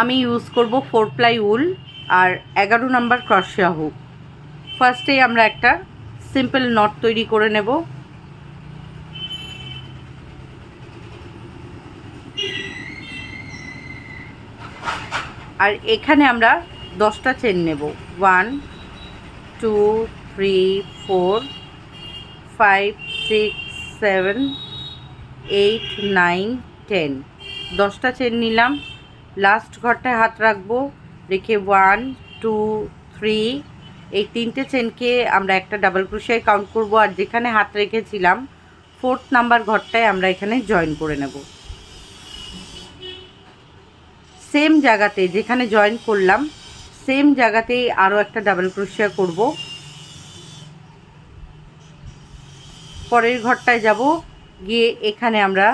আমি ইউজ করব 4 প্লাই উল আর 11 number ক্রসিয়া hook. ফার্স্টেই আমরা একটা সিম্পল নট তৈরি করে নেব। আর এখানে আমরা 10টা চেন নেব। 1 2 3 4 5 6 7 8 9 10। 10টা চেন নিলাম। লাস্ট ঘরটায় হাত রাখবো, রেখে 1 2 3 এই 3টে চেনকে আমরা একটা ডাবল ক্রোশিয়ায় কাউন্ট করব। আর যেখানে হাত রেখেছিলাম 4th নাম্বার ঘরটায় আমরা এখানে জয়েন করে নেব। সেম জায়গাতে যেখানে জয়েন করলাম সেম জায়গাতেই আরও একটা ডাবল ক্রোশিয়া করব। পরের ঘরটায় যাব, গিয়ে এখানে আমরা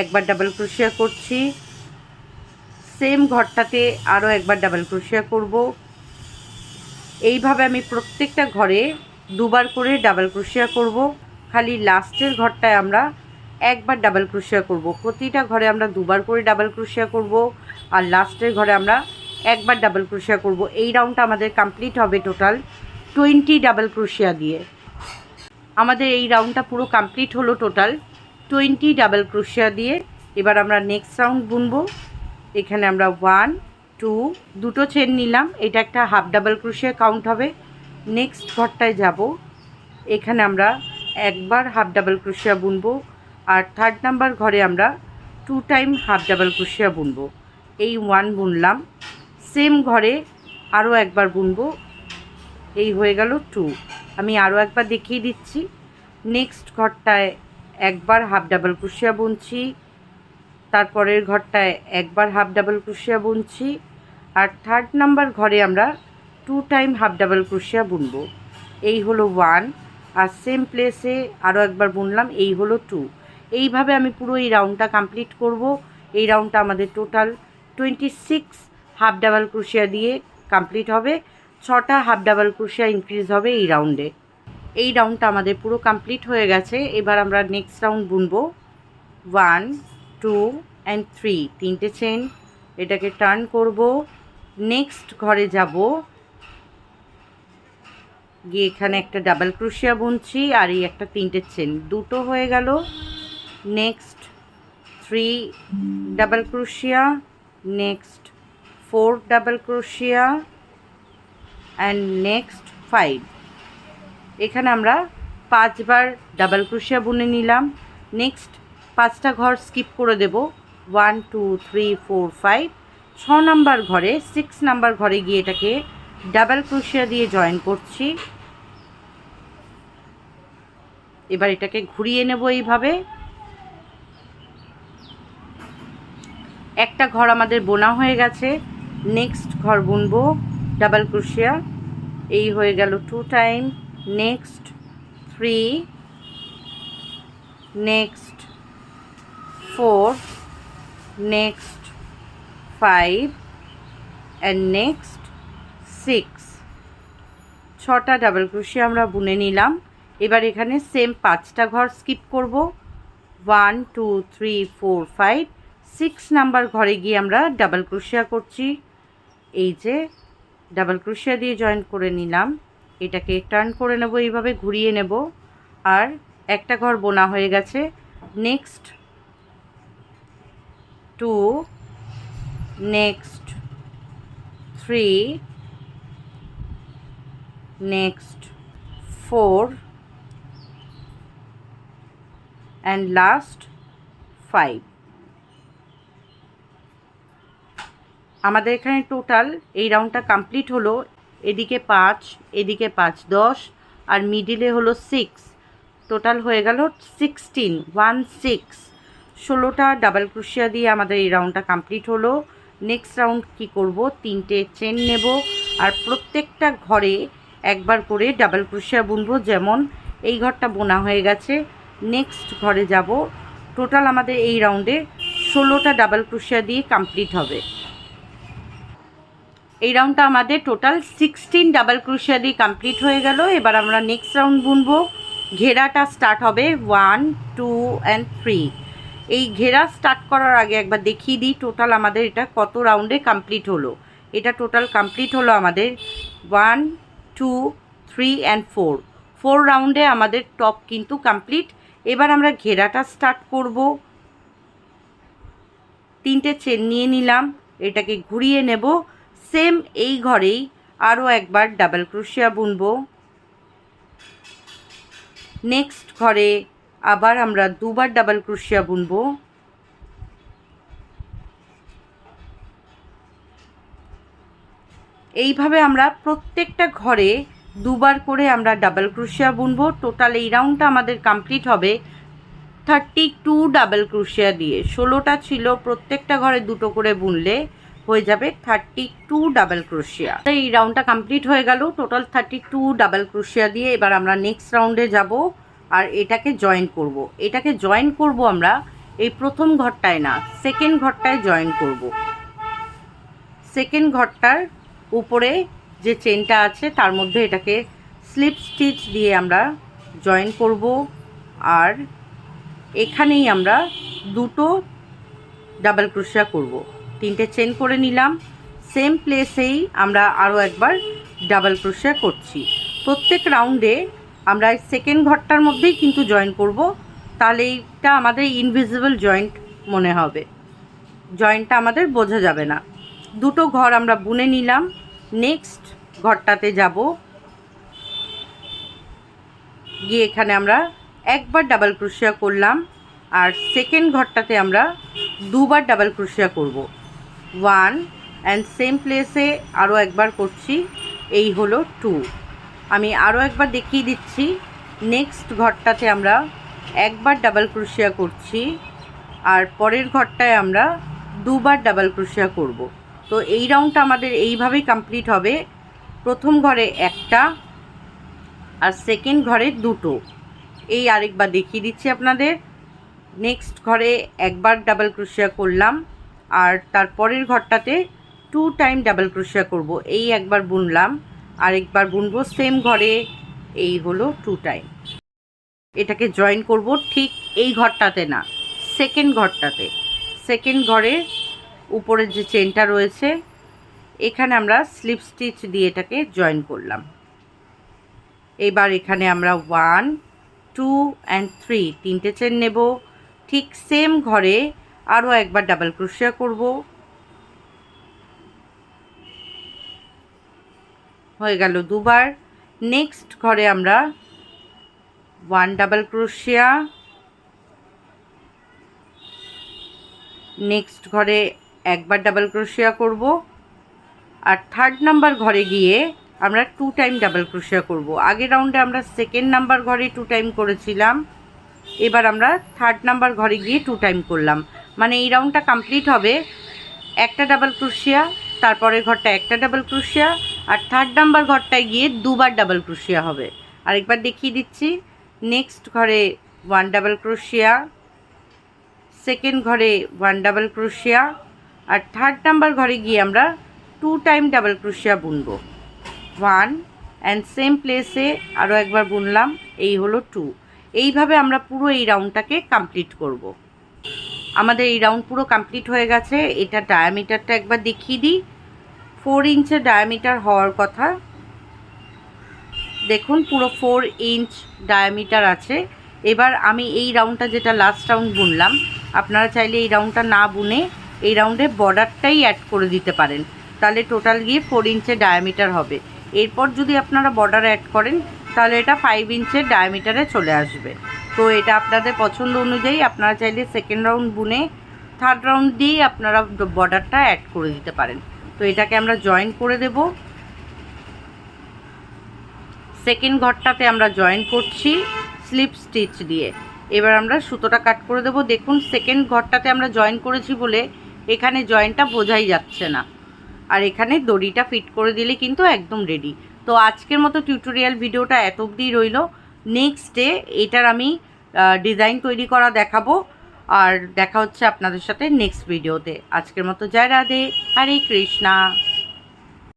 একবার ডাবল ক্রোশিয়া করছি। সেম ঘরটাতে আরও একবার ডাবল ক্রোশিয়া করব। এইভাবে আমি প্রত্যেকটা ঘরে দুবার করে ডাবল ক্রোশিয়া করব। খালি লাস্টের ঘরটায় আমরা একবার ডাবল ক্রোশিয়া করব। প্রতিটা ঘরে আমরা দুবার করে ডাবল ক্রোশিয়া করব আর লাস্টের ঘরে আমরা একবার ডাবল ক্রোশিয়া করব। এই রাউন্ডটা আমাদের কমপ্লিট হবে টোটাল 20 ডাবল ক্রোশিয়া দিয়ে। আমাদের এই রাউন্ডটা পুরো কমপ্লিট হলো টোটাল 20 ডাবল ক্রোশিয়া দিয়ে। এবার আমরা নেক্সট রাউন্ড বুনবো। এখানে আমরা 1 2 দুটো চেন নিলাম, এটা একটা হাফ ডাবল ক্রোশিয়া কাউন্ট হবে। নেক্সট ঘরটায় যাব, এখানে আমরা একবার হাফ ডাবল ক্রোশিয়া বুনবো আর 3rd নাম্বার ঘরে আমরা 2 টাইম হাফ ডাবল ক্রোশিয়া বুনবো। এই 1 বুনলাম। সেম ঘরে আরও একবার বুনবো, এই হয়ে গেল 2। আমি আরও একবার দেখিয়ে দিচ্ছি। নেক্সট ঘরটায় একবার হাফ ডাবল ক্রোশিয়া বুনছি, তারপরের ঘরটায় একবার হাফ ডাবল ক্রোশিয়া বুনছি আর 3rd নাম্বার ঘরে আমরা 2 টাইম হাফ ডাবল ক্রোশিয়া বুনবো। এই হলো 1 আর সেম প্লেসে আরও একবার বুনলাম, এই হলো 2। এইভাবে আমি পুরো এই রাউন্ডটা কমপ্লিট করব। এই রাউন্ডটা আমাদের টোটাল 26 হাফ ডাবল ক্রোশিয়া দিয়ে কমপ্লিট হবে। 6টা হাফ ডাবল ক্রোশিয়া ইনক্রিজ হবে এই রাউন্ডে। এই রাউন্ডটা আমাদের পুরো কমপ্লিট হয়ে গেছে। এবার আমরা নেক্সট রাউন্ড বুনবো। 1 2 and 3 তিনটে চেন, এটাকে টার্ন করব। নেক্সট ঘরে যাব, গিয়ে এখানে একটা ডাবল ক্রোশিয়া বুনছি আর এই একটা 3টে চেন, দুটো হয়ে গেল। Next 3 double crochet, next 4 double crochet and next 5। এখানে আমরা 5বার ডাবল ক্রোশিয়া বুনে নিলাম। নেক্সট 5টা ঘর স্কিপ করে দেব। 1 2 3 4 5 6 নাম্বার ঘরে 6 নাম্বার ঘরে গিয়ে এটাকে ডাবল ক্রোশিয়া দিয়ে জয়েন করছি। এবার এটাকে ঘুরিয়ে নেব এইভাবে। একটা ঘর আমাদের বোনা হয়ে গেছে। নেক্সট ঘর বুনবো ডাবল ক্রোশিয়া, এই হয়ে গেল 2 time. Next 3, next 4, next 5 and next 6। 6টা ডাবল ক্রোশিয়া আমরা বুনে নিলাম। এবার এখানে সেম 5টা ঘর স্কিপ করব। 1 2 3 4 5 6 নাম্বার ঘরে গিয়ে আমরা ডাবল ক্রোশিয়া করছি। এই যে ডাবল ক্রোশিয়া দিয়ে জয়েন করে নিলাম, এটাকে টার্ন করে নেব, এইভাবে ঘুরিয়ে নেব। আর একটা ঘর বোনা হয়ে গেছে। Next 2, next 3, next 4 and last 5। আমাদের এখানে টোটাল এই রাউন্ডটা কমপ্লিট হলো। এদিকে 5, এদিকে 5 10 আর মিডিলে হলো 6। টোটাল হয়ে গেল 16 16টা ডাবল ক্রোশিয়া দিয়ে আমাদের এই রাউন্ডটা কমপ্লিট হলো। নেক্সট রাউন্ড কি করব, 3টে চেন নেব আর প্রত্যেকটা ঘরে একবার করে ডাবল ক্রোশিয়া বুনবো। যেমন এই ঘরটা বোনা হয়ে গেছে। নেক্সট ঘরে যাব। টোটাল আমাদের এই রাউন্ডে 16টা ডাবল ক্রোশিয়া দিয়ে কমপ্লিট হবে। এই রাউন্ডটা আমাদের টোটাল 16 ডাবল ক্রোশিয়া দিয়ে কমপ্লিট হয়ে গেল। এবার আমরা নেক্সট রাউন্ড বুনবো। ঘেরাটা স্টার্ট হবে 1 2 and 3। এই ঘেরা স্টার্ট করার আগে একবার দেখিয়ে দিই টোটাল আমাদের এটা কত রাউন্ডে কমপ্লিট হলো। এটা টোটাল কমপ্লিট হলো আমাদের 1 2 3 অ্যান্ড 4 রাউন্ডে আমাদের টপ কিন্তু কমপ্লিট। এবার আমরা ঘেরাটা স্টার্ট করব। 3টে চেন নিয়ে নিলাম, এটাকে ঘুরিয়ে নেব। সেম এই ঘরেই আরও একবার ডাবল ক্রোশিয়া বুনবো। নেক্সট ঘরে আবার আমরা দুবার ডাবল ক্রোশিয়া বুনবো। এইভাবে আমরা প্রত্যেকটা ঘরে দুবার করে আমরা ডাবল ক্রোশিয়া বুনবো। টোটাল এই রাউন্ডটা আমাদের কমপ্লিট হবে 32 ডাবল ক্রোশিয়া দিয়ে। 16টা ছিল, প্রত্যেকটা ঘরে দুটো করে বুনলে হয়ে যাবে 32 ডাবল ক্রোশিয়া। এই রাউন্ডটা কমপ্লিট হয়ে গেল টোটাল 32 ডাবল ক্রোশিয়া দিয়ে। এবার আমরা নেক্সট রাউন্ডে যাব আর এটাকে জয়েন করব। এটাকে জয়েন করব আমরা এই প্রথম ঘরটায় না, সেকেন্ড ঘরটায় জয়েন করব। সেকেন্ড ঘরটার উপরে যে চেনটা আছে তার মধ্যে এটাকে স্লিপ স্টিচ দিয়ে আমরা জয়েন করব। আর এখানেই আমরা দুটো ডাবল ক্রোশিয়া করব। 3টে চেন করে নিলাম, সেম প্লেসেই আমরা আরও একবার ডাবল ক্রোশিয়া করছি। প্রত্যেক রাউন্ডে আমরা সেকেন্ড ঘরটার মধ্যেই কিন্তু জয়েন করব, তাহলে এইটা আমাদের ইনভিজিবল জয়েন্ট মনে হবে, জয়েন্টটা আমাদের বোঝা যাবে না। দুটো ঘর আমরা বুনে নিলাম। নেক্সট ঘরটাতে যাব, গিয়ে এখানে আমরা একবার ডাবল ক্রোশিয়া করলাম। আর সেকেন্ড ঘরটাতে আমরা দুবার ডাবল ক্রোশিয়া করব। 1 অ্যান্ড সেম প্লেসে আরও একবার করছি, এই হলো 2। আমি আরও একবার দেখিয়ে দিচ্ছি। নেক্সট ঘরটাতে আমরা একবার ডাবল ক্রোশিয়া করছি, আর পরের ঘরটায় আমরা দুবার ডাবল ক্রোশিয়া করব। তো এই রাউন্ডটা আমাদের এইভাবেই কমপ্লিট হবে। প্রথম ঘরে একটা আর সেকেন্ড ঘরে দুটো। এই আরেকবার দেখিয়ে দিচ্ছি আপনাদের। নেক্সট ঘরে একবার ডাবল ক্রোশিয়া করলাম, আর তারপরের ঘরটাতে 2 টাইম ডাবল ক্রোশিয়া করব। এই একবার বুনলাম, আরেকবার বুনবো সেম ঘরে, এই হলো 2 টাইম। এটাকে জয়েন করব ঠিক এই ঘরটাতে না, সেকেন্ড ঘরটাতে। সেকেন্ড ঘরে উপরের যে চেনটা রয়েছে এখানে আমরা স্লিপ স্টিচ দিয়ে এটাকে জয়েন করলাম। এবার এখানে আমরা 1 2 অ্যান্ড 3টে চেন নেব। ঠিক সেম ঘরে আরও একবার ডাবল ক্রোশিয়া করব। হয়ে গেল দুবার। নেক্সট ঘরে আমরা 1 ডাবল ক্রোশিয়া, নেক্সট ঘরে একবার ডাবল ক্রোশিয়া করব, আর থার্ড নাম্বার ঘরে গিয়ে আমরা 2 টাইম ডাবল ক্রোশিয়া করব। আগের রাউন্ডে আমরা সেকেন্ড নাম্বার ঘরে 2 টাইম করেছিলাম, এবার আমরা থার্ড নাম্বার ঘরে গিয়ে 2 টাইম করলাম। মানে এই রাউন্ডটা কমপ্লিট হবে একটা ডাবল ক্রোশিয়া, তারপরের ঘরটা একটা ডাবল ক্রোশিয়া, আর থার্ড নাম্বার ঘরটায় গিয়ে দুবার ডাবল ক্রোশিয়া হবে। আরেকবার দেখিয়ে দিচ্ছি। নেক্সট ঘরে 1 ডাবল ক্রোশিয়া, সেকেন্ড ঘরে 1 ডাবল ক্রোশিয়া, আর থার্ড নাম্বার ঘরে গিয়ে আমরা 2 টাইম ডাবল ক্রোশিয়া বুনবো। 1 অ্যান্ড সেম প্লেসে আরও একবার বুনলাম, এই হলো 2। এইভাবে আমরা পুরো এই রাউন্ডটাকে কমপ্লিট করব। আমাদের এই রাউন্ড পুরো কমপ্লিট হয়ে গেছে। এটা ডায়ামিটারটা একবার দেখিয়ে দিই। 4 ইঞ্চের ডায়ামিটার হওয়ার কথা, দেখুন পুরো 4 ইঞ্চ ডায়ামিটার আছে। এবার আমি এই রাউন্ডটা যেটা লাস্ট রাউন্ড বুনলাম, আপনারা চাইলে এই রাউন্ডটা না বুনে এই রাউন্ডে বর্ডারটাই অ্যাড করে দিতে পারেন, তাহলে টোটাল গিয়ে 4 ইঞ্চের ডায়ামিটার হবে। এরপর যদি আপনারা বর্ডার অ্যাড করেন তাহলে এটা 5 ইঞ্চের ডায়ামিটারে চলে আসবে। তো এটা আপনাদের পছন্দ অনুযায়ী আপনারা চাইলে সেকেন্ড রাউন্ড বুনে থার্ড রাউন্ড দিয়েই আপনারা বর্ডারটা অ্যাড করে দিতে পারেন। তো এটাকে আমরা জয়েন করে দেব। সেকেন্ড ঘরটাতে আমরা জয়েন করছি স্লিপ স্টিচ দিয়ে। এবার আমরা সুতোটা কাট করে দেব। দেখুন সেকেন্ড ঘরটাতে আমরা জয়েন করেছি বলে এখানে জয়েনটা বোঝাই যাচ্ছে না, আর এখানে দড়িটা ফিট করে দিলে কিন্তু একদম রেডি। তো আজকের মতো টিউটোরিয়াল ভিডিওটা এত অবধি রইল। নেক্সট ডে এটার আমি ডিজাইন তৈরি করা দেখাবো, আর দেখা হচ্ছে আপনাদের সাথে নেক্সট ভিডিওতে। আজকের মতো জয় রাধে, হরে কৃষ্ণা।